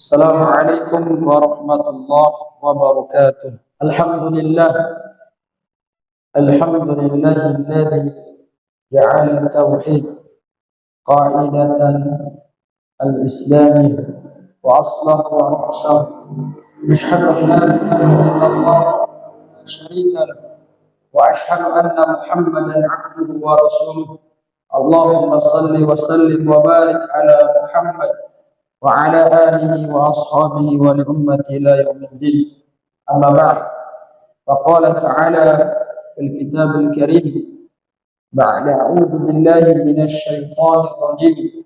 Assalamualaikum warahmatullahi wabarakatuh. Alhamdulillah, alhamdulillahilladzi ja'ala tauhid qa'idatan al-islamiyah wa aslahu wa ra'sah. Asyhadu an la ilaha illallah la syarika lahu wa asyhadu anna Muhammadan 'abduhu wa rasuluh. Allahumma shalli wa sallim wa barik ala Muhammad wa ala alihi wa ashabihi wa li ummati ila yaumiddin. Amma ba'd. Faqala ta'ala fil kitabil karim ba'da a'udzu billahi minasy syaithanir rajim.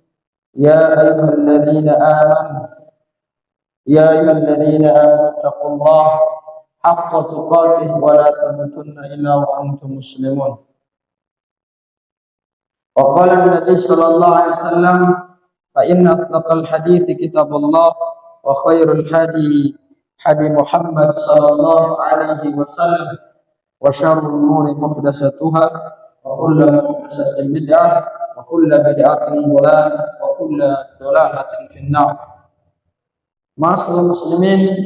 Ya ayyuhalladzina amanu taqullaha haqqa tuqatih wa la tamutunna illa wa antum muslimun. Wa qala an-nabi sallallahu alaihi wasallam فإن أصدق الحديث كتاب الله وخير الهدي هدي محمد صلى الله عليه وسلم وشر الأمور محدثاتها وكل محدثة بدعة وكل بدعة ضلالة وكل ضلالة في النار. Ma'asyiral muslimin,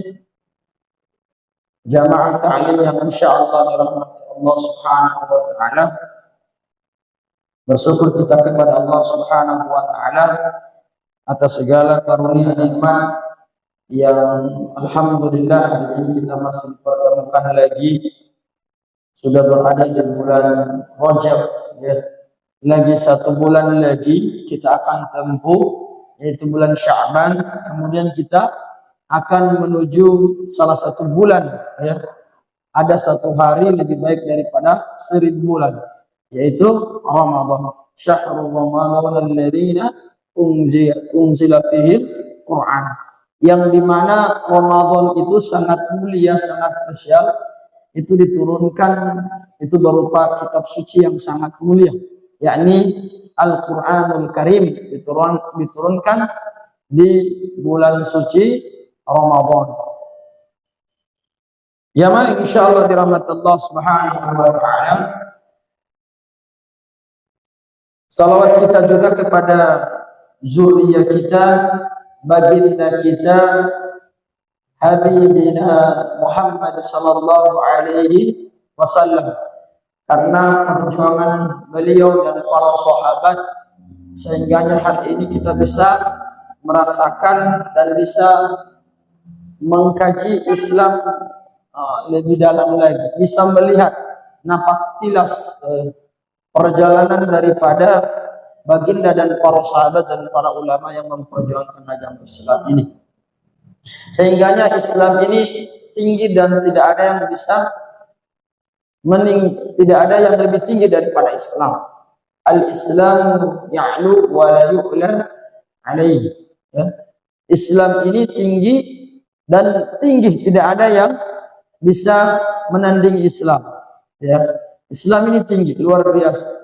jamaah ta'lim yang insyaallah dirahmati Allah Subhanahu wa taala. Bersyukur kita kepada Allah Subhanahu wa taala atas segala karunia nikmat yang alhamdulillah hari ini kita masih pertemukan lagi. Sudah berada di bulan Rajab, ya. Lagi 1 bulan lagi kita akan tempuh, yaitu bulan Sya'ban. Kemudian kita akan menuju salah satu bulan, ya. Ada 1 hari lebih baik daripada 1000 bulan, yaitu Ramadan. Syahrul Ramadan alladziina unzila fihi Quran, yang dimana Ramadan itu sangat mulia, sangat spesial. Itu diturunkan, itu berupa kitab suci yang sangat mulia, yakni Al-Quranul Karim, diturunkan di bulan suci Ramadan. Jamaah insyaallah dirahmati Allah Subhanahu wa taala. Salawat kita juga kepada zuriyah kita, baginda kita, Habibina Muhammad sallallahu alaihi wasallam, karena perjuangan beliau dan para sahabat sehingganya hari ini kita bisa merasakan dan bisa mengkaji Islam lebih dalam lagi, bisa melihat napak tilas perjalanan daripada baginda dan para sahabat dan para ulama yang memperjuangkan agama Islam ini. Sehingganya Islam ini tinggi dan tidak ada yang bisa tidak ada yang lebih tinggi daripada Islam. Al-Islamu ya'lu wa la yu'la alaihi. Ya. Islam ini tinggi dan tinggi, tidak ada yang bisa menandingi Islam. Ya. Islam ini tinggi, luar biasa.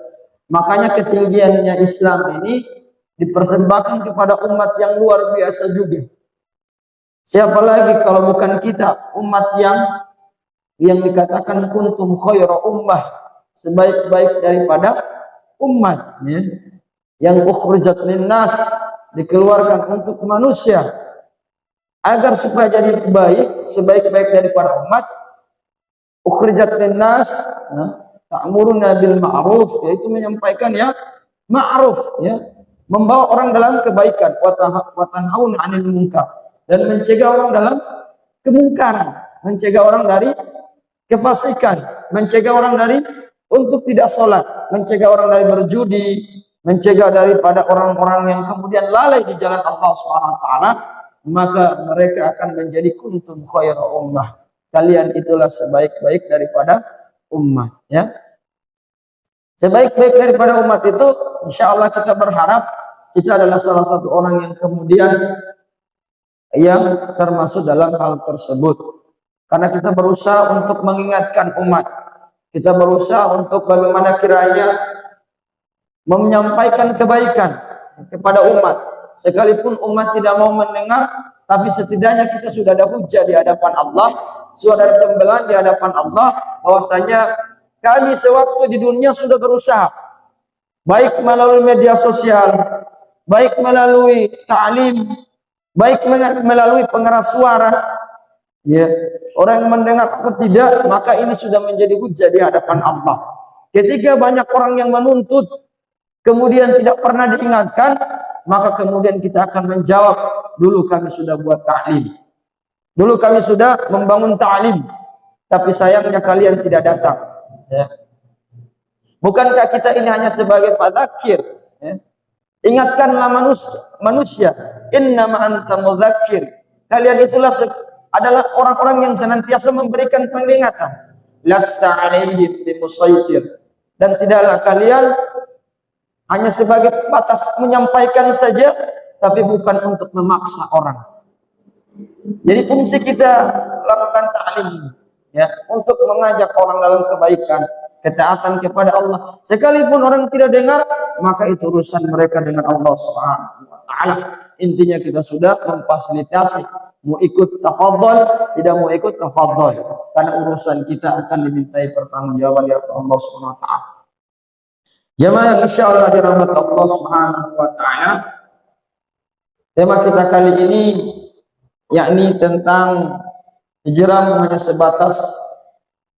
Makanya ketinggiannya Islam ini dipersembahkan kepada umat yang luar biasa juga. Siapa lagi kalau bukan kita, umat yang dikatakan kuntum khaira ummah, sebaik-baik daripada umat, ya. Yang ukhrijat linnas, dikeluarkan untuk manusia agar supaya jadi baik, sebaik-baik daripada umat. Ukhrijat linnas, ta'muruna bil ma'ruf, yaitu menyampaikan ya ma'ruf, ya, membawa orang dalam kebaikan, wa tanhauna 'anil munkar, dan mencegah orang dalam kemungkaran, mencegah orang dari kefasikan, mencegah orang dari untuk tidak sholat, mencegah orang dari berjudi, mencegah daripada orang-orang yang kemudian lalai di jalan Allah Subhanahu wa taala. Maka mereka akan menjadi kuntum khaira ummah, kalian itulah sebaik-baik daripada umat, ya. Sebaik-baik daripada umat itu, insya Allah kita berharap kita adalah salah satu orang yang kemudian yang termasuk dalam hal tersebut. Karena kita berusaha untuk mengingatkan umat, kita berusaha untuk bagaimana kiranya menyampaikan kebaikan kepada umat. Sekalipun umat tidak mau mendengar, tapi setidaknya kita sudah ada hujah di hadapan Allah, sudah ada pembelaan di hadapan Allah, bahwasanya kami sewaktu di dunia sudah berusaha, baik melalui media sosial, baik melalui ta'lim, baik melalui pengeras suara, ya, orang yang mendengar atau tidak, maka ini sudah menjadi hujjah di hadapan Allah. Ketika banyak orang yang menuntut, kemudian tidak pernah diingatkan, maka kemudian kita akan menjawab, dulu kami sudah buat ta'lim, dulu kami sudah membangun ta'lim, tapi sayangnya kalian tidak datang. Ya. Bukankah kita ini hanya sebagai fadzakir? Ya. Ingatkanlah manusia, innama anta mudzakir. Kalian itulah adalah orang-orang yang senantiasa memberikan peringatan. Lasta alaihim bimusaitir. Dan tidaklah kalian hanya sebagai batas menyampaikan saja, tapi bukan untuk memaksa orang. Jadi fungsi kita lakukan ta'lim, ya, untuk mengajak orang dalam kebaikan, ketaatan kepada Allah. Sekalipun orang tidak dengar, maka itu urusan mereka dengan Allah Subhanahu wa taala. Intinya kita sudah memfasilitasi, mau ikut tafadhol, tidak mau ikut tafadhol, karena urusan kita akan dimintai pertanggungjawaban dari Allah Subhanahu wa taala. Jemaah yang insyaallah dirahmati Allah Subhanahu wa taala, tema kita kali ini yakni tentang hijrah hanya sebatas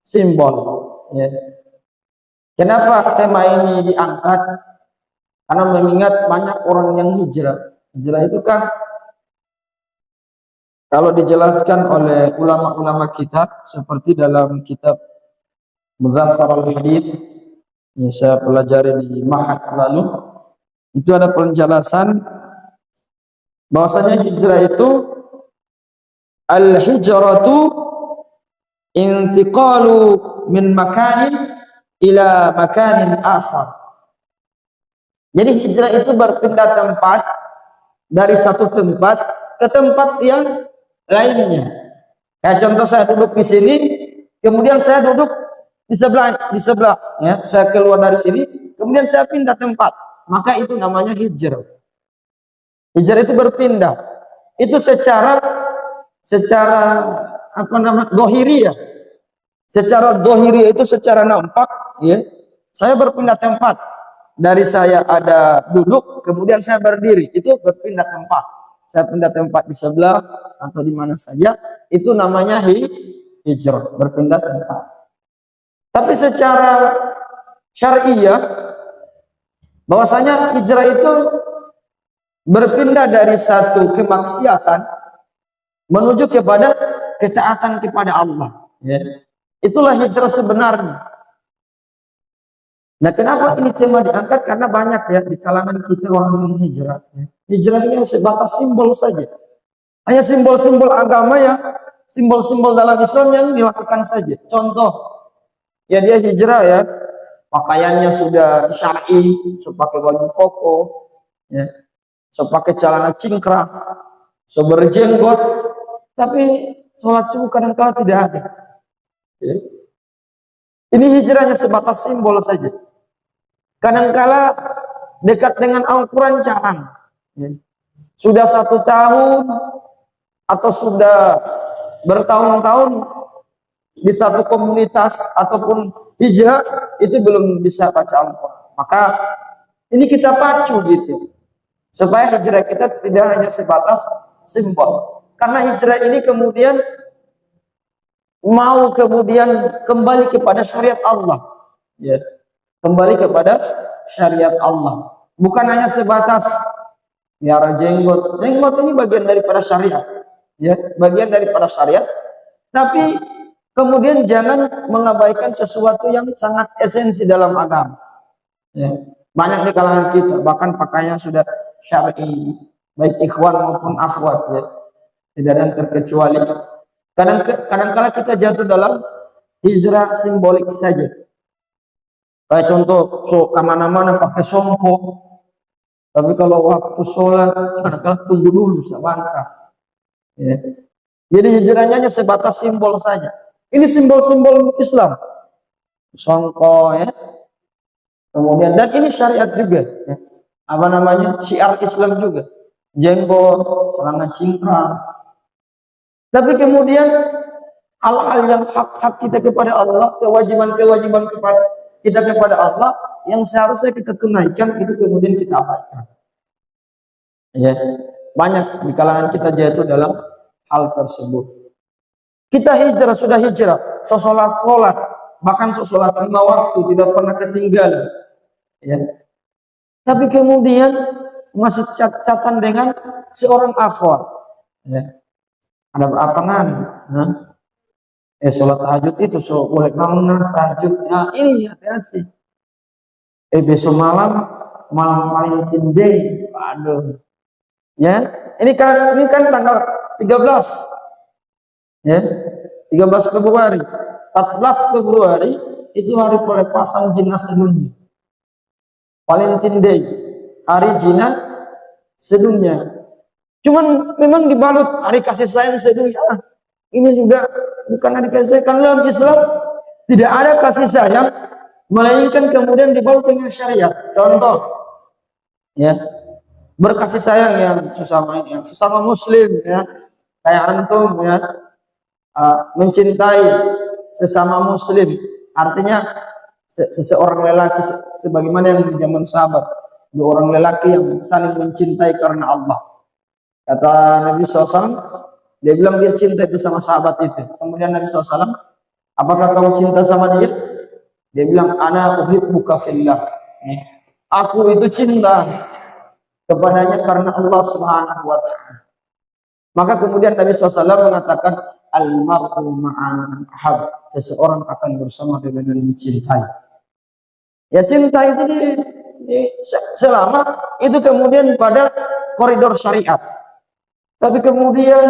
simbol, ya. Kenapa tema ini diangkat? Karena mengingat banyak orang yang hijrah. Hijrah itu kan kalau dijelaskan oleh ulama-ulama kita, seperti dalam kitab Mudzakarul Hadits, yang saya pelajari di Ma'had lalu, itu ada penjelasan bahwasanya hijrah itu al-hijratu intiqalu min makanin ila makanin akhar. Jadi hijrah itu berpindah tempat dari satu tempat ke tempat yang lainnya. Kayak contoh, saya duduk di sini, kemudian saya duduk di sebelah, ya. Saya keluar dari sini, kemudian saya pindah tempat. Maka itu namanya hijrah. Hijrah itu berpindah. Itu secara apa namanya? Dohiriyah. Secara dohiriyah itu secara nampak, ya. Saya berpindah tempat. Dari saya ada duduk, kemudian saya berdiri, itu berpindah tempat. Saya pindah tempat di sebelah atau di mana saja, itu namanya hijrah, berpindah tempat. Tapi secara syariah, bahwasanya hijrah itu berpindah dari satu kemaksiatan menuju kepada ketaatan kepada Allah. Ya. Itulah hijrah sebenarnya. Nah, kenapa ini tema diangkat? Karena banyak ya di kalangan kita orang yang hijrah. Hijrah ini sebatas simbol saja. Hanya simbol-simbol agama ya, simbol-simbol dalam Islam yang dilakukan saja. Contoh, ya dia hijrah ya, pakaiannya sudah syar'i, so pakai baju koko, ya, so pakai celana cingkrang, so berjenggot, tapi sholat subuh kadang-kala tidak ada. Ya. Ini hijrahnya sebatas simbol saja. Kadang-kala dekat dengan Al-Quran jarang. Ya. Sudah 1 tahun atau sudah bertahun-tahun di satu komunitas ataupun hijrah, itu belum bisa baca Al-Quran. Maka ini kita pacu gitu, supaya hijrah kita tidak hanya sebatas simbol. Karena hijrah ini kemudian mau kembali kepada syariat Allah, ya, kembali kepada syariat Allah, bukan hanya sebatas biara jenggot. Jenggot ini bagian daripada syariat, ya, bagian daripada syariat. Tapi kemudian jangan mengabaikan sesuatu yang sangat esensi dalam agama. Ya. Banyak di kalangan kita bahkan pakainya sudah syar'i, baik ikhwan maupun akhwat, ya, tidak ada yang terkecuali. Kadang-kala kita jatuh dalam hijrah simbolik saja. Kayak contoh, so kemana-mana pakai sompo, tapi kalau waktu sholat kadang-kala tunggu dulu sabangka. Ya. Jadi hijrahnya hanya sebatas simbol saja. Ini simbol-simbol Islam, songko, ya. Kemudian dan ini syariat juga, ya. Apa namanya, syiar Islam juga, jenggot, celana cingkrang. Tapi kemudian hal-hal yang hak-hak kita kepada Allah, kewajiban-kewajiban kita kepada Allah yang seharusnya kita tunaikan, itu kemudian kita abaikan. Ya. Banyak di kalangan kita jatuh dalam hal tersebut. Kita hijrah, sudah hijrah, sholat, bahkan sholat 5 waktu tidak pernah ketinggalan. Ya. Tapi kemudian masih catatan dengan seorang akhwat. Ya. Ada apa ngani? Sholat tahajud itu boleh bangun tahajud. Ya, ini hati-hati. Besok malam Valentine Day. Aduh. Ya, ini kan tanggal 13. Ya. 13 Februari. 14 Februari itu hari pelepasan jinnah sedunia. Valentine Day, hari jinnah sedunia. Cuman memang dibalut hari kasih sayang sedunia. Ini juga bukan hari kasih sayang. Karena dalam Islam tidak ada kasih sayang melainkan kemudian dibalut dengan syariat. Contoh, ya, berkasih sayang yang sesama muslim, ya, kayak antum, ya, mencintai sesama muslim, artinya seseorang lelaki sebagaimana yang di zaman sahabat, dua orang lelaki yang saling mencintai karena Allah. Kata Nabi SAW, dia bilang dia cinta itu sama sahabat itu. Kemudian Nabi SAW, apakah kamu cinta sama dia? Dia bilang, ana uhibbuka fillah. Aku itu cinta kepadanya karena Allah Subhanahu wa ta'ala. Maka kemudian Nabi SAW mengatakan, al-mar'u ma'an ahab. Seseorang akan bersama dengan yang dicintai. Ya, cinta itu selama itu kemudian pada koridor syariat. Tapi kemudian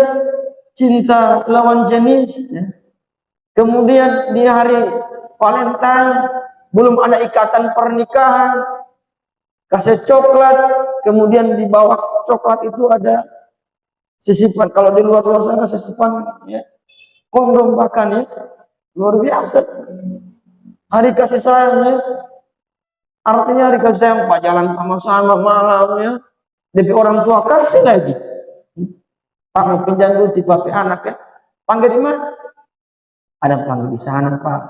cinta lawan jenis, ya. Kemudian di hari Valentine belum ada ikatan pernikahan, kasih coklat, kemudian di bawah coklat itu ada sisipan, kalau di luar sana sisipan, ya, kondom bahkan, ya, luar biasa. Hari kasih sayang, ya. Artinya hari kasih sayang, Pak, jalan sama-sama malam, ya. Tapi orang tua kasih lagi. Pak, mau pinjam dulu di papi anak, ya. Panggil di mana? Ada panggil di sana, Pak.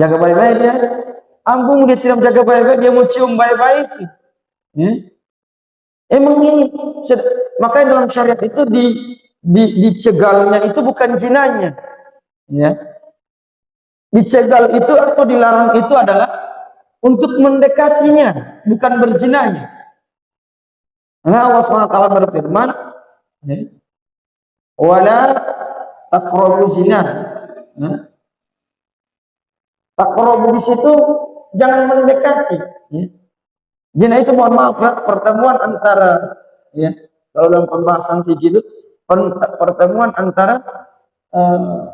Jaga baik-baik dia. Ampun, dia tidak jaga baik-baik, dia mau cium baik-baik. Ya. Emang ini, makanya dalam syariat itu dicegalnya itu bukan zinanya, ya. Dicegal itu atau dilarang itu adalah untuk mendekatinya, bukan berzinanya. Nah, Allah SWT berfirman, ya, wala taqrabu zina. Ya. Taqrabu di situ jangan mendekati. Ya. Zina itu, mohon maaf, ya, pertemuan antara, ya, kalau dalam pembahasan fikih itu pertemuan antara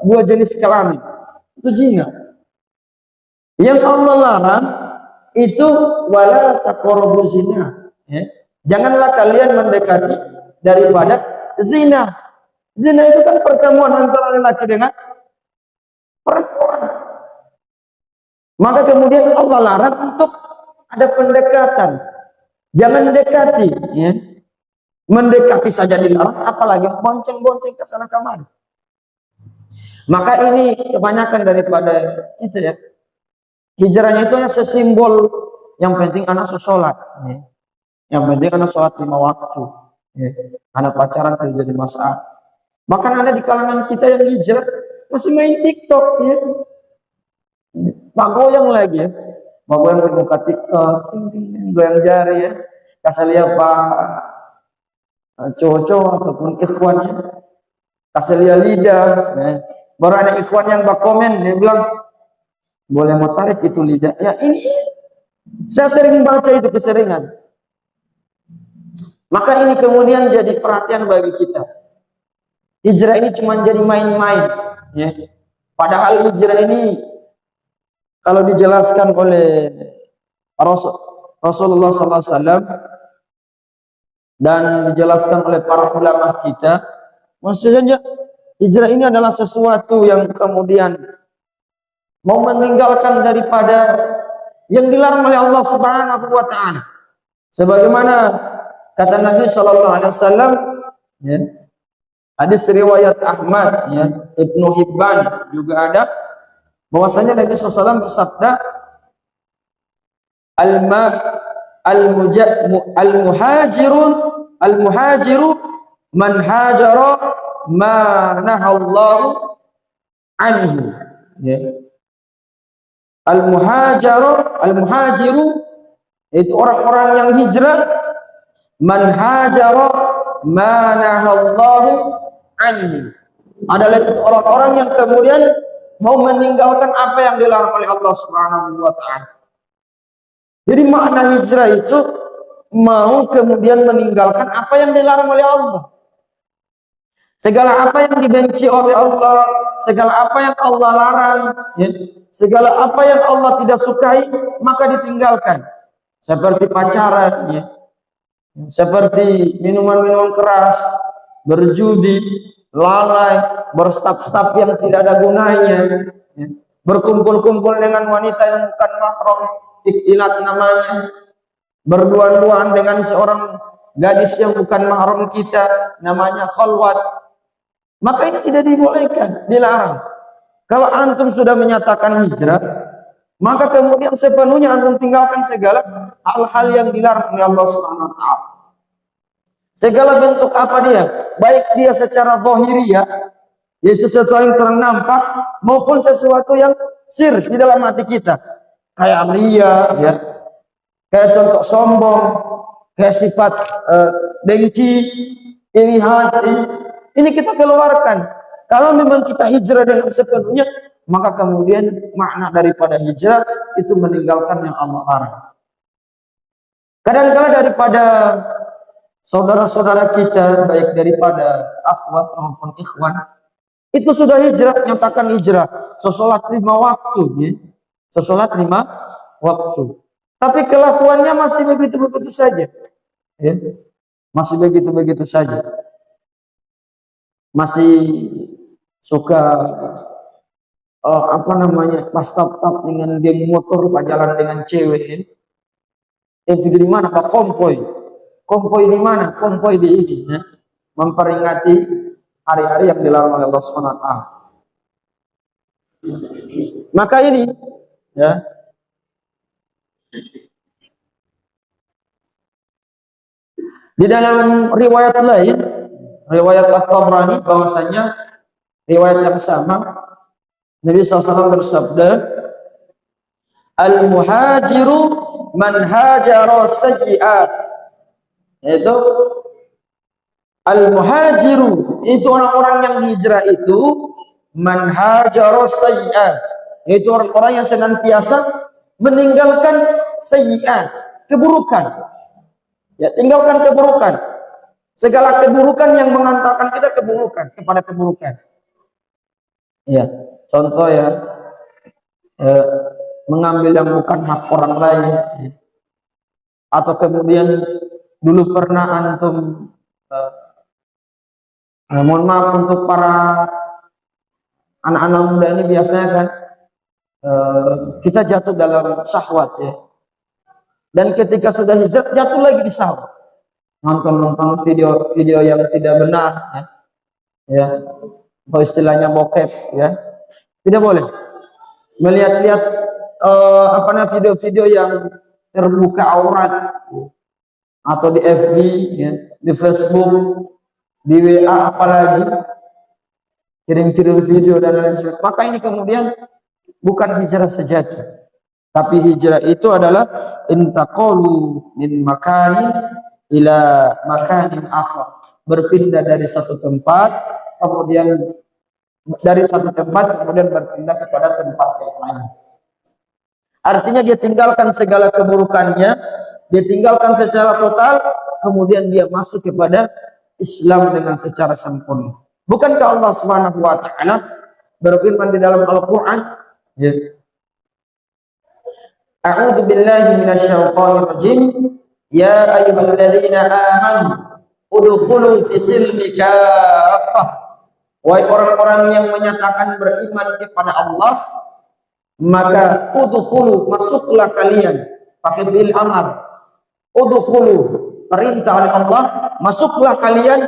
dua jenis kelamin, itu zina. Yang Allah larang itu wala taqrabu zina, ya. Janganlah kalian mendekati daripada zina. Zina itu kan pertemuan antara lelaki dengan perempuan. Maka kemudian Allah larang untuk ada pendekatan. Jangan dekati, ya. Mendekati saja dilarang, apalagi bonceng-bonceng ke sana kemari. Maka ini kebanyakan daripada kita, ya. Hijrahnya itu hanya sesimbol, yang penting anak sholat, ya. Yang penting anak sholat 5 waktu, ya. Anak pacaran terjadi masalah. Bahkan ada di kalangan kita yang hijrah masih main TikTok, ya. Pak goyang lagi, ya. Mau goyang di muka TikTok, goyang jari, ya. Kasih lihat Pak cowok-cowok ataupun ikhwannya, kasih lihat lidah, ya. Baru ada ikhwan yang komen, dia bilang boleh mau tarik itu lidah. Ya, ini saya sering baca itu keseringan. Maka ini kemudian jadi perhatian bagi kita. Hijrah ini cuma jadi main-main, ya. Padahal hijrah ini kalau dijelaskan oleh Rasulullah SAW dan dijelaskan oleh para ulama kita, maksudnya hijrah ini adalah sesuatu yang kemudian mau meninggalkan daripada yang dilarang oleh Allah Subhanahu wa ta'ala. Sebagaimana kata Nabi SAW, ya, hadis riwayat Ahmad, ya, Ibnu Hibban juga ada, bahwasanya Nabi SAW bersabda, al-muhajirun al-muhajiru man hajara ma nahallahu anhu. Ya. Al-muhajiru itu orang-orang yang hijrah, man hajara ma nahallahu anhu, adalah itu orang-orang yang kemudian mau meninggalkan apa yang dilarang oleh Allah Subhanahu wa taala. Jadi makna hijrah itu mau kemudian meninggalkan apa yang dilarang oleh Allah. Segala apa yang dibenci oleh Allah, segala apa yang Allah larang, ya, segala apa yang Allah tidak sukai, maka ditinggalkan. Seperti pacaran, ya, seperti minuman-minuman keras, berjudi, lalai, berstap-stap yang tidak ada gunanya, ya, berkumpul-kumpul dengan wanita yang bukan mahram, ikhtilat namanya, berduaan-duaan dengan seorang gadis yang bukan mahram kita, namanya khalwat. Maka ini tidak dibolehkan, dilarang. Kalau antum sudah menyatakan hijrah, maka kemudian sepenuhnya antum tinggalkan segala hal-hal yang dilarang oleh Allah Subhanahu wa taala. Segala bentuk apa dia, baik dia secara zahiriyah, ya sesuatu yang terang nampak, maupun sesuatu yang sir di dalam hati kita, kayak riya, ya, kayak contoh sombong, kayak sifat dengki, iri hati. Ini kita keluarkan. Kalau memang kita hijrah dengan sepenuhnya, maka kemudian makna daripada hijrah itu meninggalkan yang Allah larang. Kadang-kala daripada saudara-saudara kita, baik daripada akhwat maupun ikhwan, itu sudah hijrah, nyatakan hijrah, sesolat 5 waktu, ya. Sesolat 5 waktu. Tapi kelakuannya masih begitu-begitu saja, ya. Masih begitu-begitu saja. Masih suka pas tap-tap dengan geng motor, pajalan dengan cewek. Itu di mana Pak? Kompoi di mana? Kompoi di ini, ya. Memperingati hari-hari yang dilarang oleh Allah SWT. Maka ini, ya, di dalam riwayat lain, riwayat At-Tabrani, bahwasanya riwayat yang sama, Nabi SAW bersabda, al-muhajiru man hajara sayyi'at. Yaitu al-muhajiru, itu orang-orang yang hijrah itu, man hajara sayyi'at, itu orang-orang yang senantiasa meninggalkan sayyi'at, keburukan. Ya, tinggalkan keburukan. Segala keburukan yang mengantarkan kita kepada keburukan. Ya, contoh ya, mengambil yang bukan hak orang lain, ya. Atau kemudian dulu pernah antum, mohon maaf untuk para anak-anak muda ini, biasanya kan kita jatuh dalam syahwat, ya. Dan ketika sudah hijrah, jatuh lagi di syahwat. Nonton video yang tidak benar, ya, atau istilahnya bokep, ya, tidak boleh. Melihat-lihat video-video yang terbuka aurat, ya, atau di FB, ya, di Facebook, di WA, apalagi kirim-kirim video dan lain sebagainya. Maka ini kemudian bukan hijrah sejati, tapi hijrah itu adalah intaqalu min makanin ila makanin akhar, berpindah dari satu tempat kemudian berpindah kepada tempat yang lain. Artinya dia tinggalkan segala keburukannya, dia tinggalkan secara total, kemudian dia masuk kepada Islam dengan secara sempurna. Bukankah Allah Subhanahu wa taala berfirman di dalam Al-Qur'an, ya, A'udzu billahi minasyaitonir rajim. Ya ayyuhalladzina amanu udkhulu fi silmi kaffah. Wahai orang-orang yang menyatakan beriman kepada Allah, maka udkhulu, masuklah kalian, pakai fi'il amar. Udkhulu, perintah oleh Allah, masuklah kalian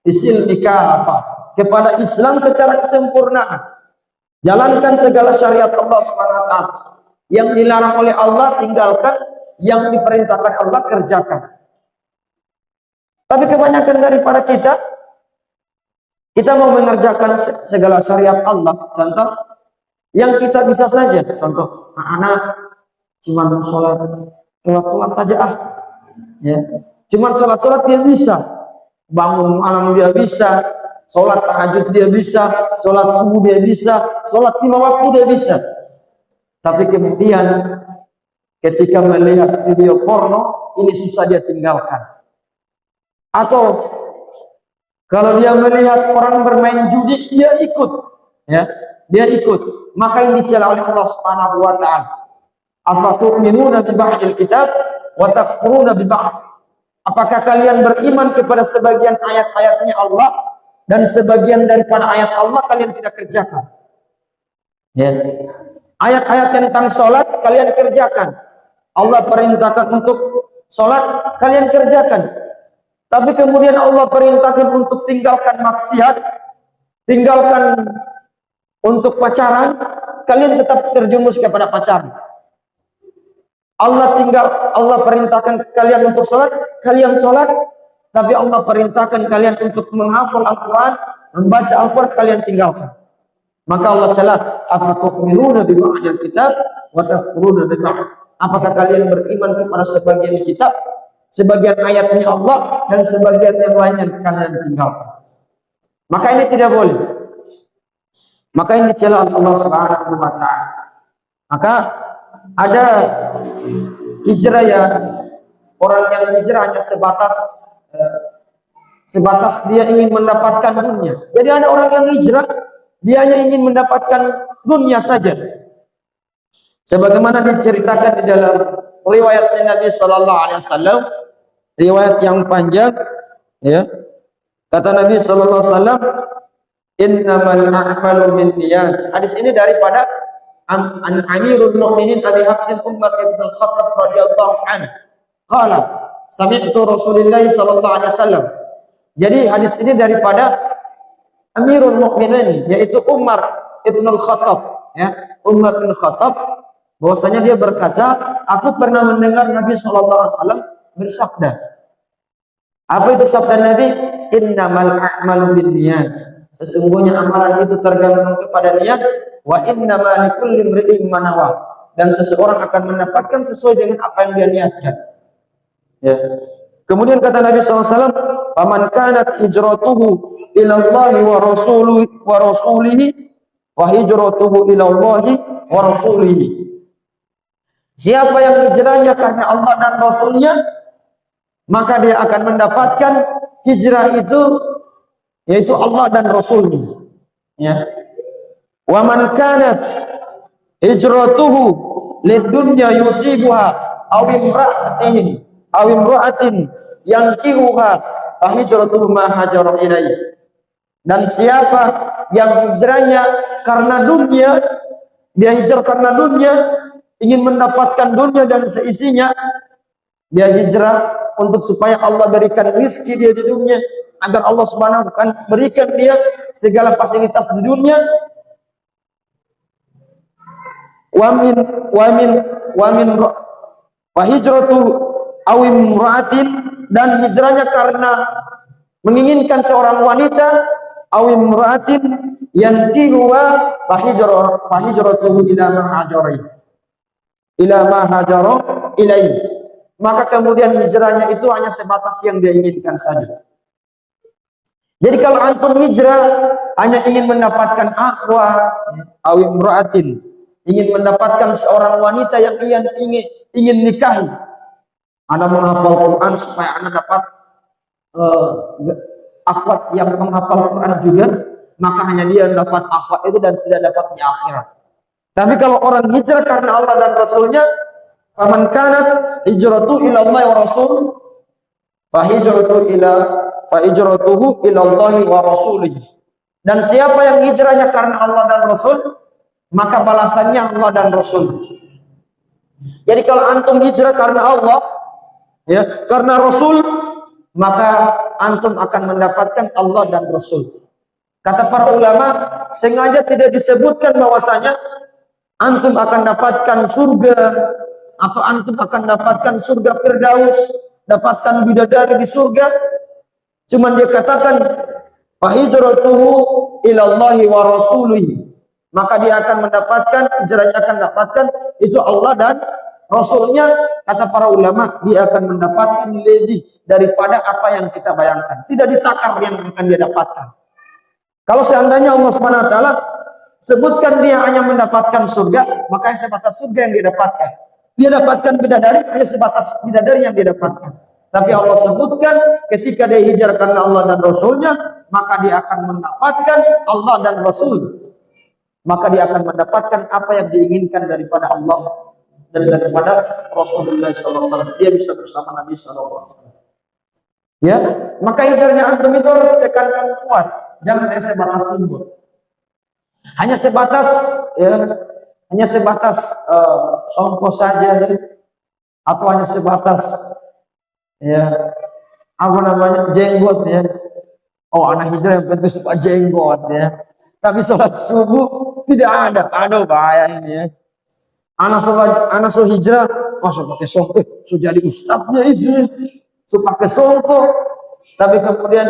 fi silmi kaffah, kepada Islam secara kesempurnaan. Jalankan segala syariat Allah Subhanahu wa taala. Yang dilarang oleh Allah tinggalkan, yang diperintahkan Allah kerjakan. Tapi kebanyakan daripada kita mau mengerjakan segala syariat Allah. Contoh, yang kita bisa saja. Contoh, anak cuma sholat saja ya. Cuman sholat dia bisa, bangun malam dia bisa, sholat tahajud dia bisa, sholat subuh dia bisa, sholat 5 waktu dia bisa. Tapi kemudian ketika melihat video porno, ini susah dia tinggalkan. Atau kalau dia melihat orang bermain judi, dia ikut, ya, dia ikut. Maka ini dicela oleh Allah Subhanahu wa taala. Afatu'minuna bi ba'dil kitab wa takfuruna bi ba'd. Apakah kalian beriman kepada sebagian ayat-ayatnya Allah dan sebagian daripada ayat Allah kalian tidak kerjakan? Ya. Ayat-ayat tentang sholat kalian kerjakan. Allah perintahkan untuk sholat kalian kerjakan. Tapi kemudian Allah perintahkan untuk tinggalkan maksiat, tinggalkan untuk pacaran, kalian tetap terjumus kepada pacaran. Allah perintahkan kalian untuk sholat, kalian sholat, tapi Allah perintahkan kalian untuk menghafal Al-Quran, membaca Al-Quran, kalian tinggalkan. Maka Allah cela, afatu'minuna bi ba'dil kitab wa takfuruna bi ba'd. Apakah kalian beriman kepada sebagian kitab, sebagian ayatnya Allah, dan sebagian yang lainnya kalian tinggalkan? Maka ini tidak boleh. Maka ini dicela Allah Subhanahu wa taala. Maka ada hijrah ya, orang yang hijrah hanya sebatas dia ingin mendapatkan dunia. Jadi ada orang yang hijrah, dia hanya ingin mendapatkan dunia saja. Sebagaimana diceritakan di dalam riwayatnya Nabi Sallallahu Alaihi Wasallam, riwayat yang panjang, ya. Kata Nabi Sallallahu Alaihi Wasallam, innamal a'malu binniyat. Hadis ini daripada Amirul Mukminin Abi Hafsin Umar ibn Khattab radhiyallahu anhu. Qala sami'tu Rasulullah sallallahu alaihi wasallam. Jadi hadis ini daripada Amirul Mukminin yaitu Umar ibn Khattab, ya. Umar bin Khattab bahwasanya dia berkata, aku pernah mendengar Nabi sallallahu alaihi wasallam bersabda. Apa itu sabda Nabi? Innamal a'malu binniyat. Sesungguhnya amalan itu tergantung kepada niat. Wa innama likulli imri'in ma nawa. Dan seseorang akan mendapatkan sesuai dengan apa yang dia niatkan. Ya. Kemudian kata Nabi SAW, "Faman kanat hijratuhu ila Allah wa rasulihi wa hijratuhu ila Allah wa rasulihi." Siapa yang hijrahnya karena Allah dan Rasulnya, maka dia akan mendapatkan hijrah itu, yaitu Allah dan Rasulnya. Ya. Wa man kanat hijratuhu lidunya yusibuha aw imra'atin yankihuha fa hijratuhu ma hajara ilaihi. Dan siapa yang hijrahnya karena dunia, dia hijrah karena dunia, ingin mendapatkan dunia dan seisinya, dia hijrah untuk supaya Allah berikan rizki dia di dunia, agar Allah Subhanahu wa taala berikan dia segala fasilitas di dunia. Wa hijratu aw imra'atin, dan hijrahnya karena menginginkan seorang wanita, aw imra'atin yankihuha fa hijratuhu ila ma hajara ilaihi. Maka kemudian hijrahnya itu hanya sebatas yang dia inginkan saja. Jadi kalau antum hijrah hanya ingin mendapatkan akhwat, aw imra'atin, ingin mendapatkan seorang wanita yang ingin nikahi, Anda menghafal Quran supaya Anda dapat akhwat yang menghafal Quran juga, maka hanya dia yang dapat akhwat itu dan tidak dapat di akhirat. Tapi kalau orang hijrah karena Allah dan Rasulnya, faman kanat hijratuhu ila Allah wa Rasul, fa hijratuhu ila Allah wa Rasulih. Dan siapa yang hijrahnya karena Allah dan Rasul, maka balasannya Allah dan Rasul. Jadi kalau antum hijrah karena Allah, ya, karena Rasul, maka antum akan mendapatkan Allah dan Rasul. Kata para ulama, sengaja tidak disebutkan bahwasanya antum akan dapatkan surga, atau antum akan dapatkan surga Firdaus, dapatkan bidadari di surga, Cuman dia katakan fahijratuhu ilallahi wa rasulihi, maka dia akan mendapatkan, hijrahnya akan mendapatkan itu Allah dan Rasulnya. Kata para ulama, dia akan mendapatkan lebih daripada apa yang kita bayangkan. Tidak ditakar yang akan dia dapatkan. Kalau seandainya Allah Subhanahu wa taala sebutkan dia hanya mendapatkan surga, maka sebatas surga yang dia dapatkan. Dia dapatkan bidadari, hanya sebatas bidadari yang dia dapatkan. Tapi Allah sebutkan ketika dia hijrah karena Allah dan Rasulnya, maka dia akan mendapatkan Allah dan Rasul. Maka dia akan mendapatkan apa yang diinginkan daripada Allah dan daripada Rasulullah SAW. Dia bisa bersama Nabi SAW. Ya, maka hijrahnya antum itu harus tekankan kuat. Jangan hanya sebatas simbol. Hanya sebatas songkok saja, ya. Atau hanya sebatas jenggot, ya. Oh, anak hijrah yang penting suka jenggot, ya. Tapi sholat subuh tidak ada. Aduh, bahaya ini, ya. Anak so hijrah, so pakai songkok, so jadi ustadznya itu, so pakai songkok. Tapi kemudian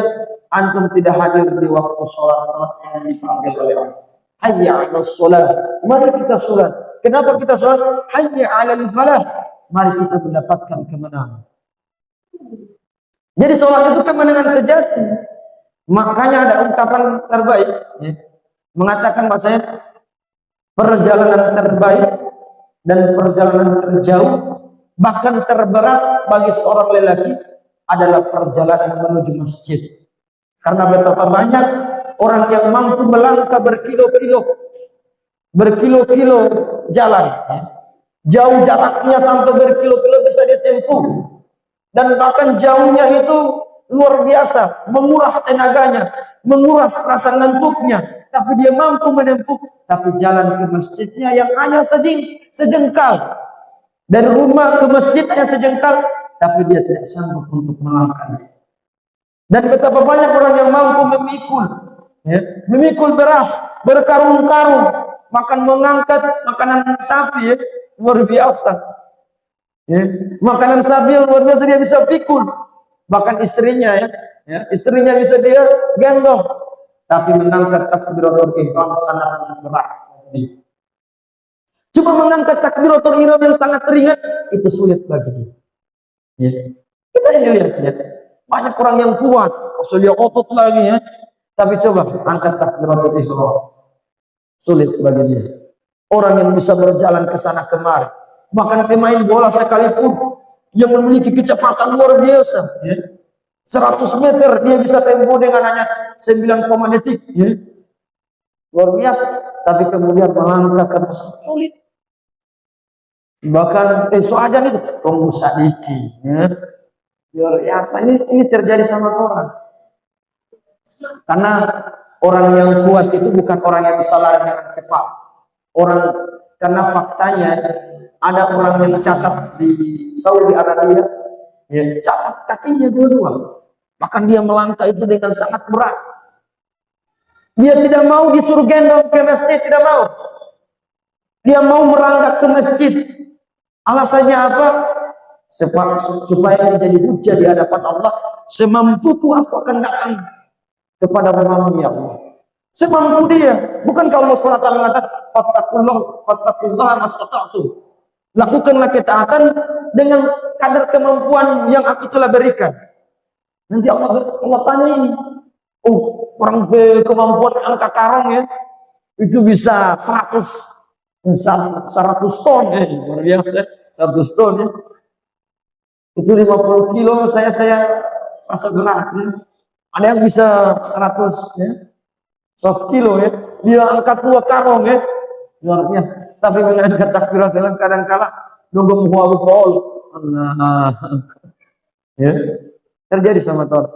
antum tidak hadir di waktu sholat yang dipanggil oleh Allah. Hayya 'alas sholat, mari kita sholat. Kenapa kita sholat? Hayya 'alal falah, mari kita mendapatkan kemenangan. Jadi sholat itu kemenangan sejati. Makanya ada ungkapan terbaik, ya, mengatakan bahasanya perjalanan terbaik dan perjalanan terjauh, bahkan terberat bagi seorang lelaki adalah perjalanan menuju masjid. Karena betapa banyak orang yang mampu melangkah berkilo-kilo jalan, ya. Jauh jaraknya sampai berkilo-kilo bisa dia tempuh, dan bahkan jauhnya itu luar biasa, menguras tenaganya, menguras rasa ngantuknya, tapi dia mampu menempuh. Tapi jalan ke masjidnya yang hanya sejengkal, dari rumah ke masjid hanya sejengkal, tapi dia tidak sanggup untuk melangkah. Dan betapa banyak orang yang mampu memikul beras berkarung-karung, mengangkat makanan sapi, ya, luar biasa. Ya, makanan sapi yang luar biasa dia bisa pikul. Bahkan istrinya, istrinya bisa dia gendong. Tapi mengangkat takbiratul ihram sangat berat. Cuma mengangkat takbiratul ihram yang sangat ringan itu sulit bagi dia. Ya. Kita ini lihat, ya, banyak orang yang kuat, asal dia otot lagi, ya. Tapi coba angkat takbiratul ihram, sulit bagi dia. Orang yang bisa berjalan ke sana kemari, bahkan pemain bola sekalipun yang memiliki kecepatan luar biasa, ya. 100 meter dia bisa tempuh dengan hanya 9, detik, ya. Luar biasa. Tapi kemudian melangkah ke masjid sulit. Bahkan soajan itu tunggu sadiki, ya. Luar biasa. Ini terjadi sama orang. Karena orang yang kuat itu bukan orang yang bisa lari dengan cepat. Karena faktanya ada orang yang cacat di Saudi Arabia, ya, cacat kakinya dua-dua. Bahkan dia melangkah itu dengan sangat berat. Dia tidak mau disuruh gendong ke masjid, tidak mau. Dia mau merangkak ke masjid. Alasannya apa? Supaya dia jadi hujah di hadapan Allah. Semampuku aku akan datang kepada rumahmu, ya Allah. Semampu dia. Bukankah Allah SWT mengatakan fattaqullaha mastata'tum. Lakukanlah ketaatan dengan kadar kemampuan yang aku telah berikan. Nanti Allah tanya ini, orang kemampuan angkat karung, ya, itu bisa 100 ton, ya, luar biasa, 100 ton, ya. Itu 50 kilo saya rasa berat, ya. Ada yang bisa 100 kilo, ya. Dia angkat 2 karung, ya, luar biasa. Tapi mengangkat takbiratul ihram kadang-kala nunggu muhabu qaul. Ya. Terjadi sama orang.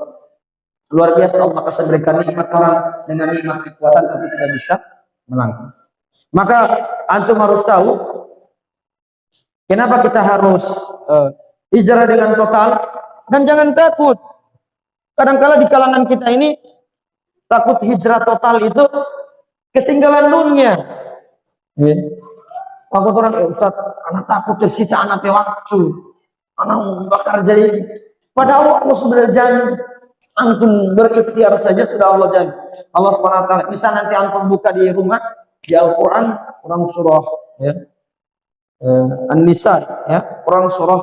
Luar biasa Allah kasih berikan nikmat orang dengan nikmat kekuatan tapi tidak bisa melangkah. Maka antum harus tahu kenapa kita harus hijrah dengan total, dan jangan takut. Kadang-kala di kalangan kita ini takut hijrah total itu ketinggalan dunia. Ya. Takut orang, Ustaz, anak takut tersita anak waktu, anak bakar jadi. Padahal Allah sudah jamin Antum berikhtiar saja sudah Allah jamin. Allah Subhanahu wa taala bisa nanti antum buka di rumah di Al-Qur'an, Quran surah ya. An-Nisa ya, Quran surah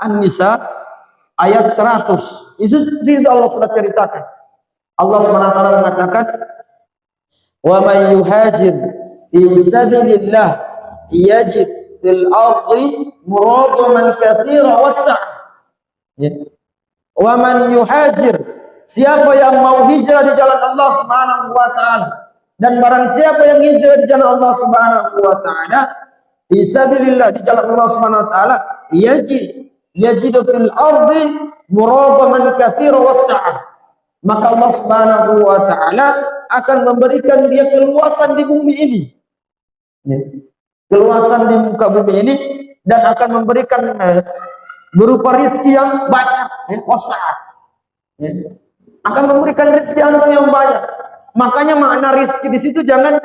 An-Nisa ayat 100. Itu Allah sudah ceritakan. Allah Subhanahu wa taala mengatakan, "Wa may yuhajir fi sabilillah yajid fil ardi muragaman katsira was-sa'a." Ya. Wa man yuhajir, siapa yang mau hijrah di jalan Allah Subhanahu wa taala, dan barang siapa yang hijrah di jalan Allah Subhanahu wa taala, fisabilillah, di jalan Allah Subhanahu wa taala, yajid fil ardi muragaman katsira was-sa'a, maka Allah Subhanahu wa taala akan memberikan dia keluasan di bumi ini. Ya. Keluasan di muka bumi ini, dan akan memberikan berupa rizki yang banyak, was-sa'a. Ya. Akan memberikan rezeki antum yang banyak. Makanya makna rezeki di situ jangan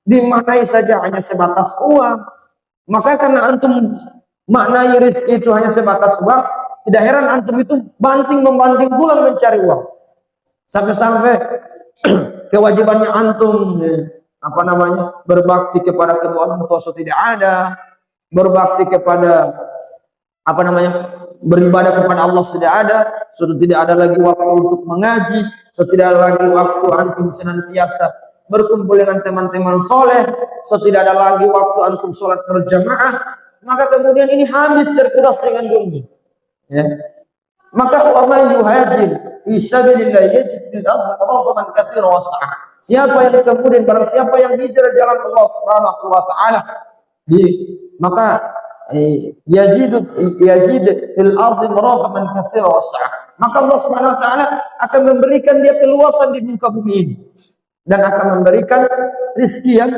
dimaknai saja hanya sebatas uang. Makanya karena antum maknai rezeki itu hanya sebatas uang, tidak heran antum itu banting-membanting pulang mencari uang. Sampai-sampai kewajibannya antum berbakti kepada kedua orang tua sudah tidak ada, berbakti kepada beribadah kepada Allah sudah tidak ada lagi waktu untuk mengaji, sudah tidak ada lagi waktu antum senantiasa berkumpul dengan teman-teman soleh, sudah tidak ada lagi waktu antum sholat berjamaah. Maka kemudian ini habis terkuras dengan dunia. Ya. Maka wa man yuhajir fi sabilillah yajid fil ardi muragaman katsira was-sa'a. Siapa yang kemudian barang siapa yang hijrah jalan Allah Subhanahu wa taala, maka yajid fil ardi muragaman katsira was-sa'a, maka Allah Subhanahu wa taala akan memberikan dia keluasan di muka bumi ini, dan akan memberikan rezeki yang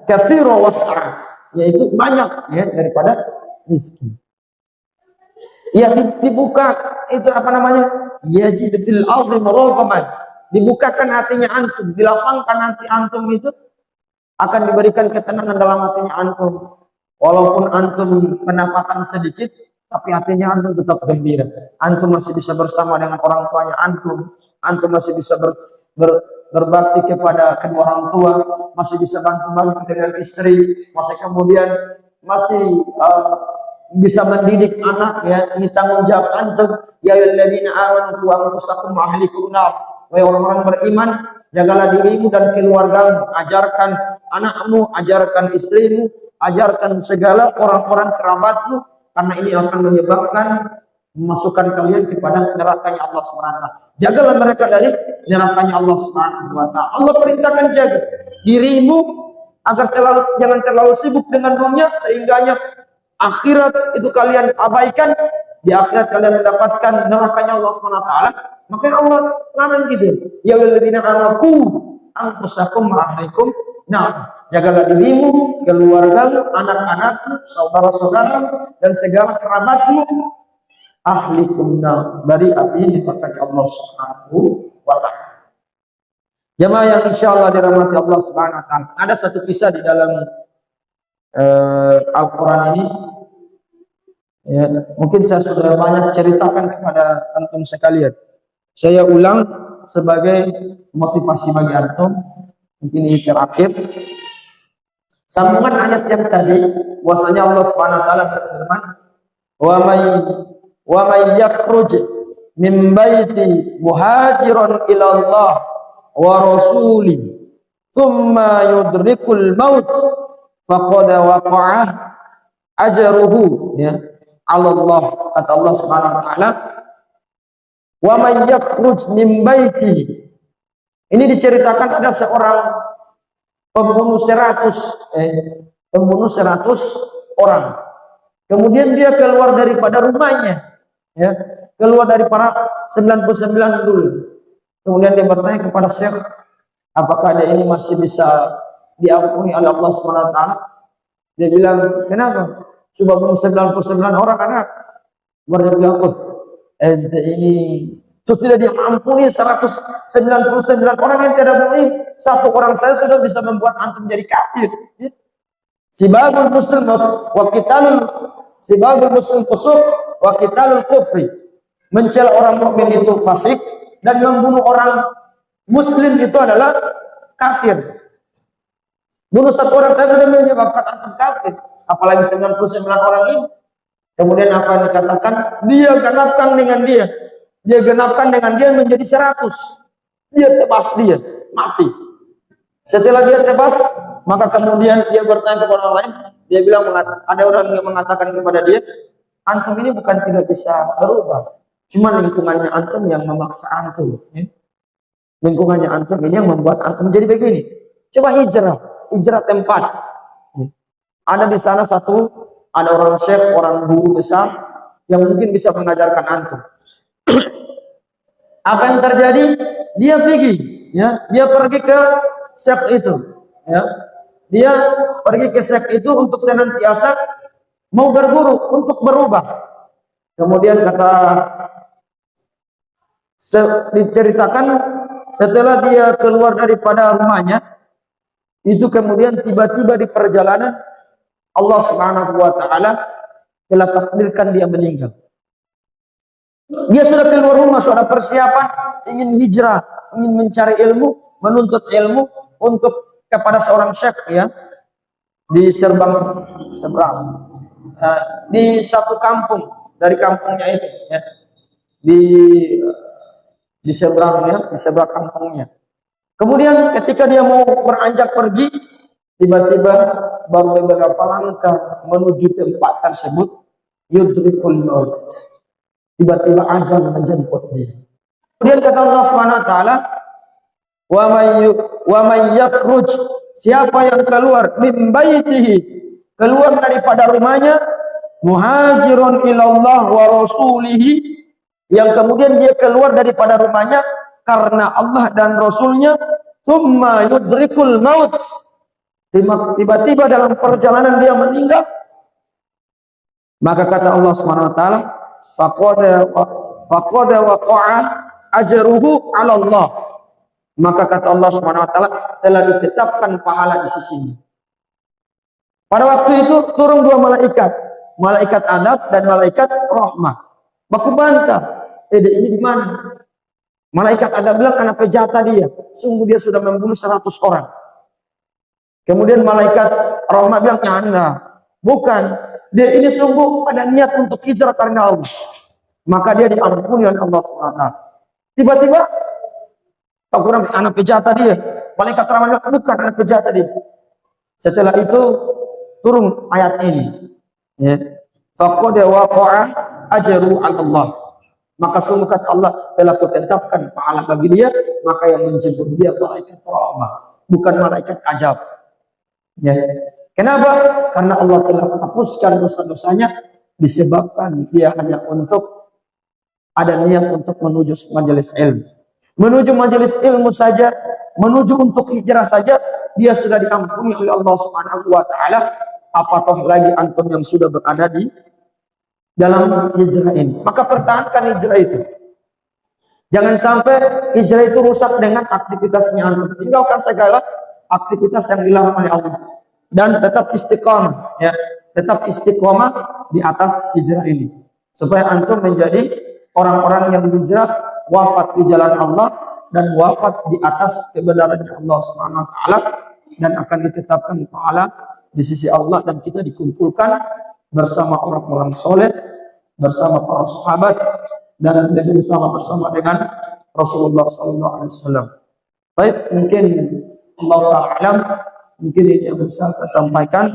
katsira was-sa'a, yaitu banyak ya daripada rezeki. Ya, dibuka itu yajid fil ardi muragaman, dibukakan hatinya antum, dilapangkan hati antum, itu akan diberikan ketenangan dalam hatinya antum. Walaupun antum pendapatan sedikit, tapi hatinya antum tetap gembira. Antum masih bisa bersama dengan orang tuanya antum masih bisa berbakti kepada kedua orang tua, masih bisa bantu-bantu dengan istri, masih bisa mendidik anak ya. Ini tanggung jawab antum. Ya ayyuhalladzina amanu qu anfusakum wa ahlikum nar. Wahai orang-orang beriman, jagalah dirimu dan keluargamu, ajarkan anakmu, ajarkan istrimu, ajarkan segala orang-orang kerabatmu, karena ini akan menyebabkan memasukkan kalian kepada nerakanya Allah SWT. Jagalah mereka dari nerakanya Allah SWT. Allah perintahkan jaga dirimu agar jangan terlalu sibuk dengan dunia, sehingganya akhirat itu kalian abaikan. Di akhirat kalian mendapatkan nerakanya Allah SWT. Makanya Allah larang gitu. Ya ayyuhalladzina amanu anfusakum wa ahlikum nar. Jagalah dirimu, keluargamu, anak-anakmu, saudara-saudaramu, dan segala kerabatmu, ahlikum nar, dari api neraka Allah Subhanahu wa taala. Jemaah yang insyaallah dirahmati Allah Subhanahu wa taala. Ada satu kisah di dalam Al-Qur'an ini. Ya, mungkin saya sudah banyak ceritakan kepada antum sekalian. Saya ulang sebagai motivasi bagi antum. Mungkin ini terakhir. Sambungan ayat yang tadi, bahwasanya Allah Subhanahu wa taala berfirman, "Wa may yakhruj min baiti muhajiran ila Allah wa rasuli thumma yudrikul maut faqad waqa'a ajruhu ya 'ala Allah." Kata Allah Subhanahu wa taala, "Wa may yakhruj min baiti." Ini diceritakan ada seorang pembunuh 100 orang. Kemudian dia keluar daripada rumahnya, ya, keluar dari para 99 dulu. Kemudian dia bertanya kepada Syekh, apakah dia ini masih bisa diampuni oleh Allah Subhanahu wa taala? Dia bilang, "Kenapa? Coba bunuh 99 orang anak." Dia bilang, "Oh, ente ini sudah dia mengampuni 199 orang yang tidak mukmin. Satu orang saya sudah bisa membuat antum jadi kafir." Sibabul muslim wa qitalul fusuq wa qitalul kufri. mencela orang mukmin itu fasik, dan membunuh orang muslim itu adalah kafir. Bunuh satu orang saya sudah menyebabkan antum kafir, apalagi 99 orang ini. Kemudian apa yang dikatakan? Dia genapkan dengan dia. Dia genapkan dengan dia menjadi 100. Dia tebas dia, mati. Setelah dia tebas, maka kemudian dia bertanya kepada orang lain. Dia bilang, ada orang yang mengatakan kepada dia, antum ini bukan tidak bisa berubah, cuma lingkungannya antum yang memaksa antum. Ya. Lingkungannya antum ini yang membuat antum jadi begini. Coba hijrah tempat. Ya. Ada di sana ada orang syekh, orang guru besar yang mungkin bisa mengajarkan antum. Apa yang terjadi? Dia pergi, ya, dia pergi ke syekh itu, ya. Dia pergi ke syekh itu untuk senantiasa mau berguru, untuk berubah. Kemudian diceritakan setelah dia keluar daripada rumahnya, itu kemudian tiba-tiba di perjalanan Allah Subhanahu wa taala telah takdirkan dia meninggal. Dia sudah keluar rumah, sudah persiapan ingin hijrah, ingin mencari ilmu, menuntut ilmu untuk kepada seorang syekh, ya, di seberang di satu kampung dari kampungnya itu, ya, di seberang, ya, di seberang kampungnya. Kemudian ketika dia mau beranjak pergi, tiba-tiba baru beberapa langkah menuju tempat tersebut, yudrikul maut, tiba-tiba ajal menjemput dia. Kemudian kata Allah Subhanahu wa taala, wa may yakhruj, siapa yang keluar min baitihi, keluar daripada rumahnya, muhajirun ilallah wa rasulihi, yang kemudian dia keluar daripada rumahnya karena Allah dan Rasulnya, thumma yudrikul maut, tiba-tiba dalam perjalanan dia meninggal, maka kata Allah Subhanahu wa taala, faqad waqa'a ajruhu 'ala Allah, maka kata Allah Subhanahu wa taala telah ditetapkan pahala di sisinya. Pada waktu itu turun dua malaikat, malaikat azab dan malaikat rahmah. Baku bantah, ini di mana? Malaikat azab bilang, karena pejata dia, sungguh dia sudah membunuh 100 orang. Kemudian malaikat rahmah bilang, Anda bukan, dia ini sungguh ada niat untuk hijrah karena Allah, maka dia diampuni oleh Allah Subhanahu wa taala. Tiba-tiba tak kurang anak pejata dia. Malaikat rahmat bukan anak pejata dia. Setelah itu turun ayat ini. Ya. Faqad waqa'a ajru 'ala Allah. Maka sungguh kata Allah telah kutetapkan pahala bagi dia, maka yang menjemput dia malaikat rahmah, bukan malaikat ajab. Ya. Kenapa? Karena Allah telah menghapuskan dosa-dosanya disebabkan dia hanya untuk ada niat untuk menuju majelis ilmu. Menuju majelis ilmu saja, menuju untuk hijrah saja, dia sudah diampuni oleh Allah Subhanahu wa taala. Apatah lagi antum yang sudah berada di dalam hijrah ini. Maka pertahankan hijrah itu. Jangan sampai hijrah itu rusak dengan aktivitasnya antum. Tinggalkan segala aktivitas yang dilarang oleh Allah dan tetap istiqamah, ya. Tetap istiqamah di atas hijrah ini supaya antum menjadi orang-orang yang hijrah, wafat di jalan Allah dan wafat di atas kebenarannya Allah Subhanahu wa taala, dan akan ditetapkan pahala di sisi Allah, dan kita dikumpulkan bersama orang-orang soleh, bersama para sahabat, dan lebih utama bersama dengan Rasulullah SAW. Baik, mungkin Allah Ta'ala, mungkin ini yang bisa saya sampaikan.